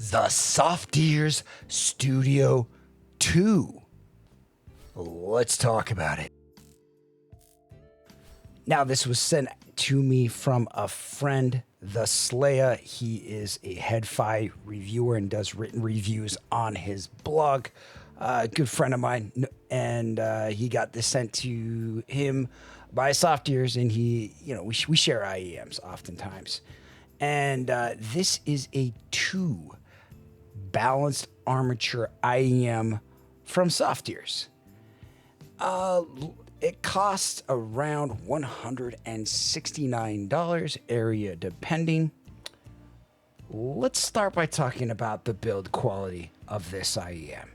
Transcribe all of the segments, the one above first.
the Softears Studio 2. Let's talk about it. Now, this was sent to me from a friend, the Slayer. He is a head-fi reviewer and does written reviews on his blog. A good friend of mine, and he got this sent to him by Softears, and we share IEMs oftentimes. And this is a 2 balanced armature IEM from Softears. It costs around $169 area depending. Let's start by talking about the build quality of this IEM.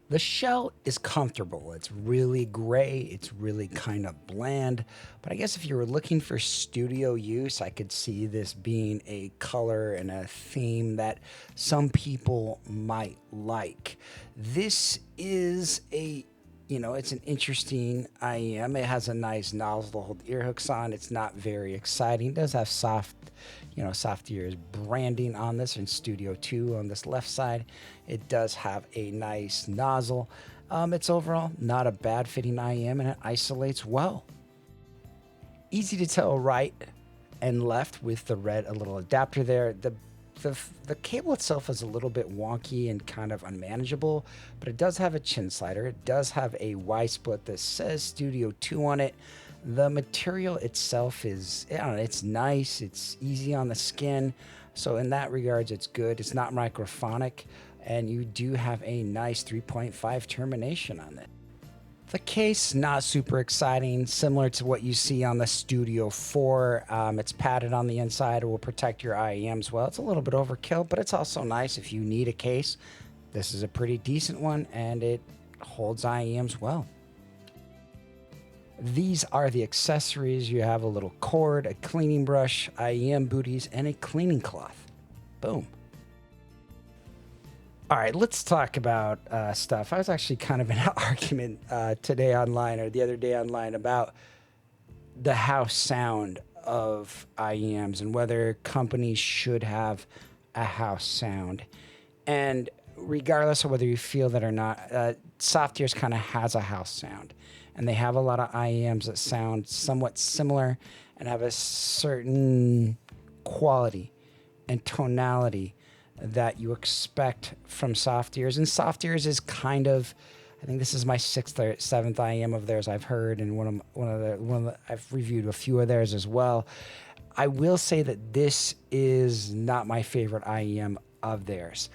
The shell is comfortable. It's really gray. It's really kind of bland. But I guess if you were looking for studio use, I could see this being a color and a theme that some people might like. This is it's an interesting IEM. It has a nice nozzle to hold ear hooks on. It's not very exciting. It does have Softears branding on this in Studio 2 on this left side. It does have a nice nozzle. It's overall not a bad fitting IEM, and it isolates well. Easy to tell right and left with the red a little adapter there. The cable itself is a little bit wonky and kind of unmanageable, but it does have a chin slider. It does have a Y split that says Studio 2 on it. The material itself is, it's nice. It's easy on the skin. So in that regards, it's good. It's not microphonic, and you do have a nice 3.5 termination on it. The case, not super exciting, similar to what you see on the Studio 4. It's padded on the inside. It will protect your IEMs well. It's a little bit overkill, but it's also nice if you need a case. This is a pretty decent one, and it holds IEMs well. These are the accessories. You have a little cord, a cleaning brush, IEM booties, and a cleaning cloth. Boom. All right, let's talk about stuff. I was actually kind of in an argument today online or the other day online about the house sound of IEMs and whether companies should have a house sound. And regardless of whether you feel that or not, Softears kind of has a house sound. And they have a lot of IEMs that sound somewhat similar and have a certain quality and tonality that you expect from Softears. And Softears is kind of, I think this is my 6th or 7th IEM of theirs I've heard, and I've reviewed a few of theirs as well. I will say that this is not my favorite IEM of theirs.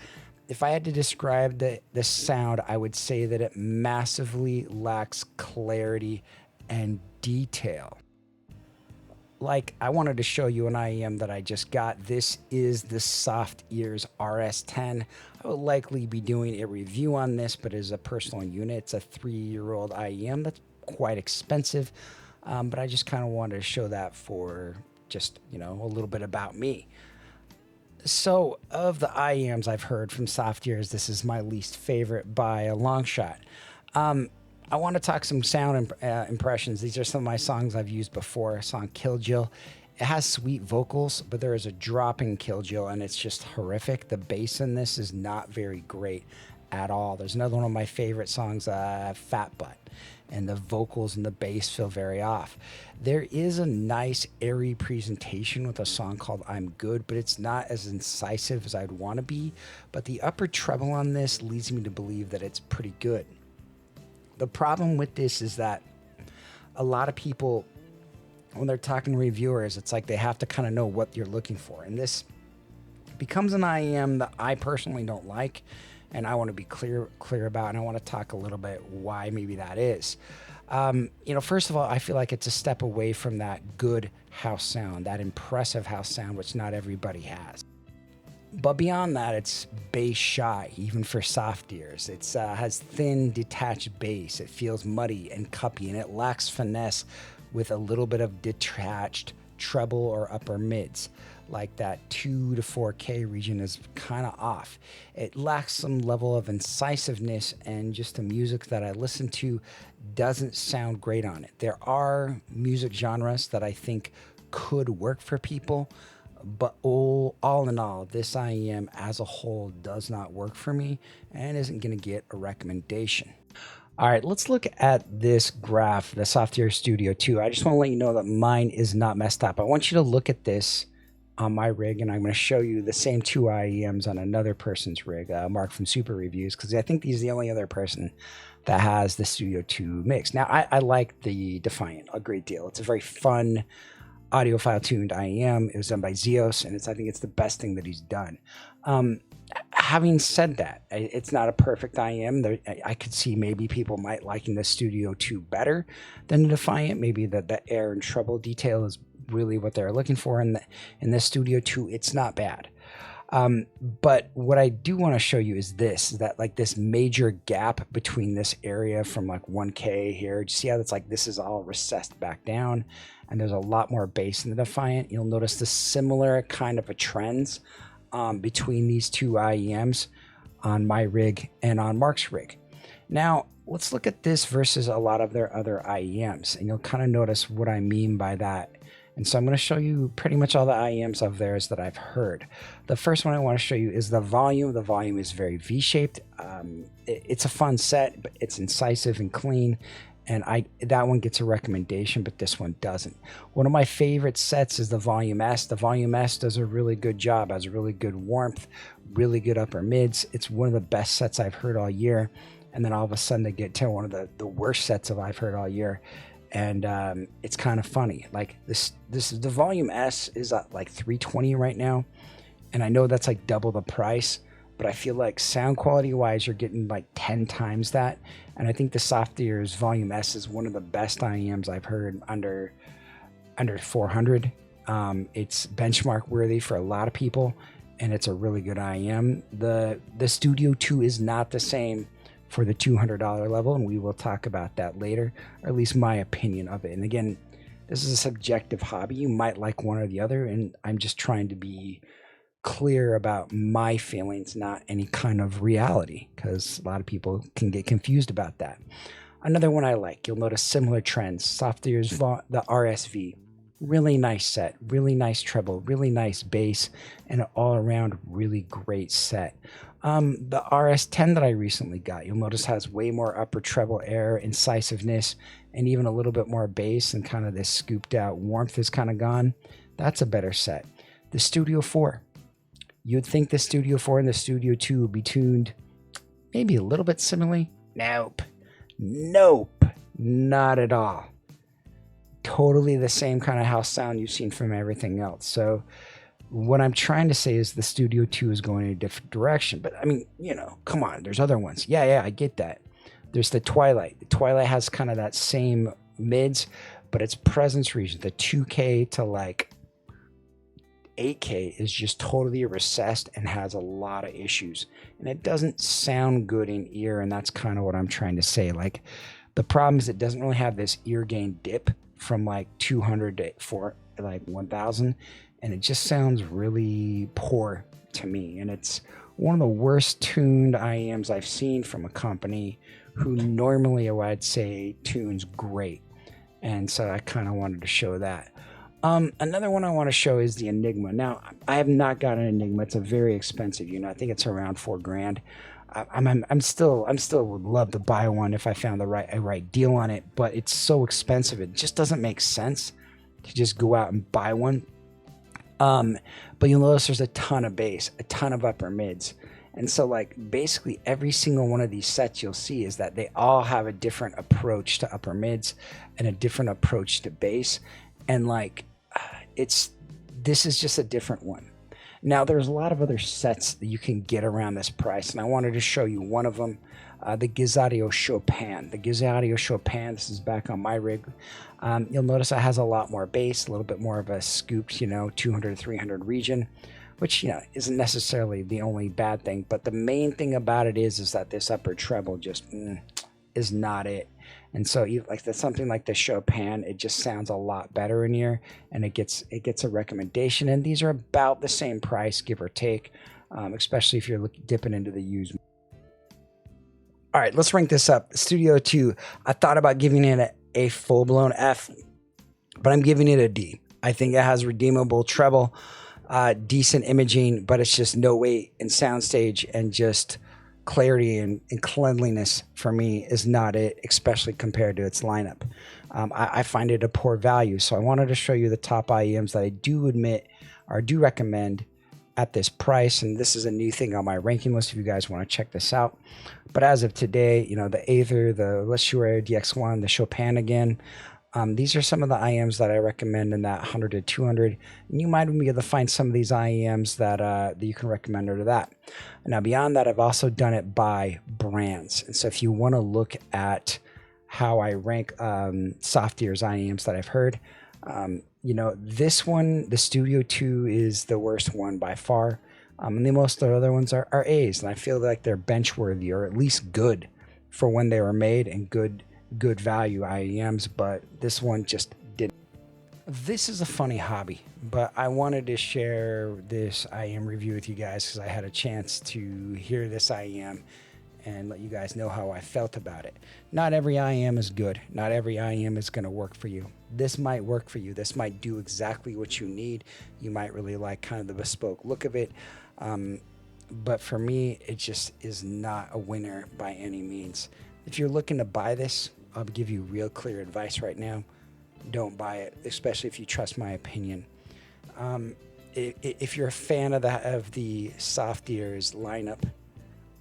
If I had to describe the sound, I would say that it massively lacks clarity and detail. Like, I wanted to show you an IEM that I just got. This is the Softears RS10. I will likely be doing a review on this, but as a personal unit, it's a 3-year-old IEM that's quite expensive. But I just kind of wanted to show that for just, a little bit about me. So, of the IEMs I've heard from Softears, this is my least favorite by a long shot. I want to talk some sound impressions. These are some of my songs I've used before. Song Kill Jill. It has sweet vocals, but there is a drop in Kill Jill, and it's just horrific. The bass in this is not very great at all. There's another one of my favorite songs, Fat Butt, and the vocals and the bass feel very off. There is a nice airy presentation with a song called I'm Good, but it's not as incisive as I'd want to be. But the upper treble on this leads me to believe that it's pretty good. The problem with this is that a lot of people, when they're talking to reviewers, it's like they have to kind of know what you're looking for. And this becomes an IEM that I personally don't like, and I want to be clear about, and I want to talk a little bit why maybe that is. First of all, I feel like it's a step away from that good house sound, that impressive house sound, which not everybody has. But beyond that, it's bass shy, even for Softears. It has thin, detached bass. It feels muddy and cuppy, and it lacks finesse with a little bit of detached treble or upper mids. Like that 2 to 4K region is kind of off. It lacks some level of incisiveness, and just the music that I listen to doesn't sound great on it. There are music genres that I think could work for people, But all in all, this IEM as a whole does not work for me and isn't going to get a recommendation. All right, let's look at this graph, the Softears Studio 2. I just want to let you know that mine is not messed up. I want you to look at this on my rig, and I'm going to show you the same two IEMs on another person's rig, Mark from Super Reviews, because I think he's the only other person that has the Studio 2 mix. Now, I like the Defiant a great deal. It's a very fun audiophile tuned IEM. It was done by Zeos, and I think it's the best thing that he's done. Having said that, it's not a perfect IEM. I could see maybe people might liking the Studio 2 better than the Defiant. Maybe the air and treble detail is really what they're looking for. In the Studio 2, it's not bad. But what I do want to show you is that like this major gap between this area from like 1K here. Do you see how that's like this is all recessed back down, and there's a lot more bass in the Defiant? You'll notice the similar kind of a trends between these two IEMs on my rig and on Mark's rig. Now, let's look at this versus a lot of their other IEMs, and you'll kind of notice what I mean by that. And so I'm going to show you pretty much all the IEMs of theirs that I've heard. The first one I want to show you is the volume. The volume is very V-shaped. It's a fun set, but it's incisive and clean. And that one gets a recommendation, but this one doesn't. One of my favorite sets is the Volume S. The Volume S does a really good job, has a really good warmth, really good upper mids. It's one of the best sets I've heard all year. And then all of a sudden they get to one of the worst sets I've heard all year. And it's kind of funny. Like this is the Volume S is at like $320 right now, and I know that's like double the price, but I feel like sound quality wise you're getting like 10 times that. And I think the Softears Volume S is one of the best IEMs I've heard under 400. It's benchmark worthy for a lot of people, and it's a really good IEM. The Studio 2 is not the same for the $200 level, and we will talk about that later, or at least my opinion of it. And again, this is a subjective hobby. You might like one or the other, and I'm just trying to be clear about my feelings, not any kind of reality, because a lot of people can get confused about that. Another one I like, you'll notice similar trends. Softears, the RSV, really nice set, really nice treble, really nice bass, and an all-around really great set. The RS10 that I recently got, you'll notice has way more upper treble air, incisiveness, and even a little bit more bass, and kind of this scooped out warmth is kind of gone. That's a better set. The Studio 4. You'd think the Studio 4 and the Studio 2 would be tuned maybe a little bit similarly. Nope. Nope. Not at all. Totally the same kind of house sound you've seen from everything else. So what I'm trying to say is the Studio 2 is going in a different direction. But I mean, come on, there's other ones. Yeah, I get that. There's the Twilight. The Twilight has kind of that same mids, but its presence region, the 2K to like 8K is just totally recessed and has a lot of issues. And it doesn't sound good in ear, and that's kind of what I'm trying to say. Like, the problem is it doesn't really have this ear gain dip from like 200 to 1000. And it just sounds really poor to me. And it's one of the worst tuned IEMs I've seen from a company who normally I'd say tunes great. And so I kind of wanted to show that. Another one I want to show is the Enigma. Now, I have not got an Enigma. It's a very expensive unit. I think it's around $4,000. I'm still would love to buy one if I found a right deal on it, but it's so expensive. It just doesn't make sense to just go out and buy one. But you'll notice there's a ton of bass, a ton of upper mids. And so like basically every single one of these sets you'll see is that they all have a different approach to upper mids and a different approach to bass. And like, this is just a different one. Now there's a lot of other sets that you can get around this price, and I wanted to show you one of them, the Gizaudio Chopin. The Gizaudio Chopin, this is back on my rig. You'll notice it has a lot more bass, a little bit more of a scooped, 200 to 300 region, which, isn't necessarily the only bad thing, but the main thing about it is that this upper treble just is not it. And so something like the Chopin, it just sounds a lot better in here, and it gets a recommendation. And these are about the same price, give or take, especially if you're dipping into the used. All right, let's rank this up. Studio 2, I thought about giving it a full-blown F, but I'm giving it a D. I think it has redeemable treble. decent imaging, but it's just no weight and soundstage and just clarity and cleanliness for me is not it, especially compared to its lineup. I find it a poor value. So I wanted to show you the top IEMs that I do admit or do recommend at this price. And this is a new thing on my ranking list if you guys want to check this out. But as of today, you know, the Aether, the Lesueur DX1, the Chopin again, these are some of the IEMs that I recommend in that 100 to 200. And you might be able to find some of these IEMs that you can recommend under that. Now, beyond that, I've also done it by brands. And so if you want to look at how I rank Softears IEMs that I've heard, you know, this one, the Studio 2 is the worst one by far. And the most of the other ones are A's. And I feel like they're bench worthy or at least good for when they were made and good value IEMs, but this one just didn't. This is a funny hobby, but I wanted to share this IEM review with you guys because I had a chance to hear this IEM and let you guys know how I felt about it. Not every IEM is good. Not every IEM is going to work for you. This might work for you. This might do exactly what you need. You might really like kind of the bespoke look of it. But for me, it just is not a winner by any means. If you're looking to buy this, I'll give you real clear advice right now. Don't buy it, especially if you trust my opinion. If you're a fan of the Softears lineup,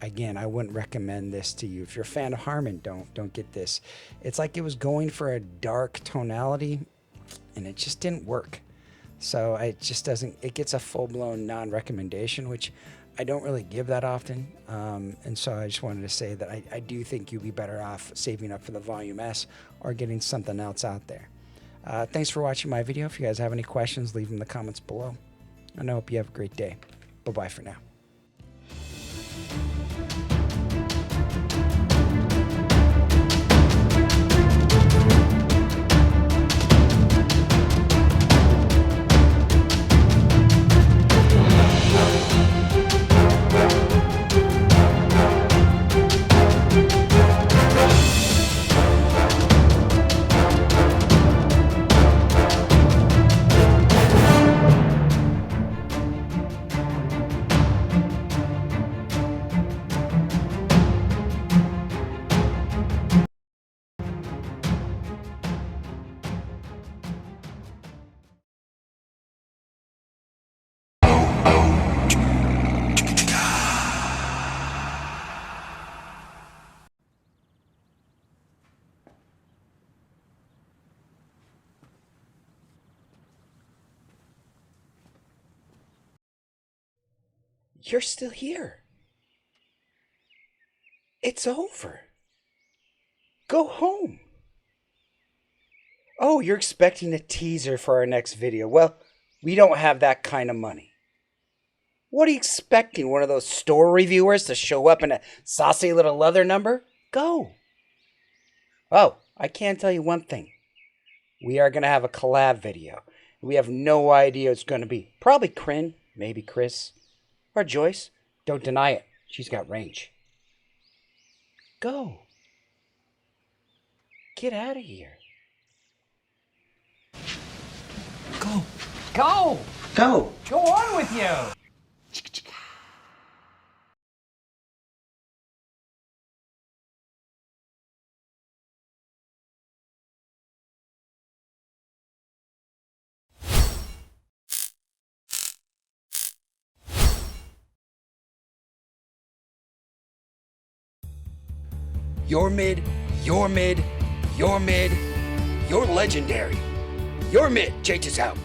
again, I wouldn't recommend this to you. If you're a fan of Harman, don't get this. It's like it was going for a dark tonality, and it just didn't work. So it just doesn't. It gets a full-blown non-recommendation, which I don't really give that often. And so I just wanted to say that I do think you'd be better off saving up for the Volume S or getting something else out there. Thanks for watching my video. If you guys have any questions, leave them in the comments below. And I hope you have a great day. Bye-bye for now. You're still here. It's over. Go home. Oh, you're expecting a teaser for our next video. Well, we don't have that kind of money. What are you expecting? One of those store reviewers to show up in a saucy little leather number? Go. Oh, I can tell you one thing. We are going to have a collab video. We have no idea what it's going to be. Probably Kryn, maybe Chris. Or Joyce. Don't deny it. She's got range. Go. Get out of here. Go. Go. Go. Go on with you. You're mid, you're mid, you're mid, you're legendary. You're mid, Jaytiss out.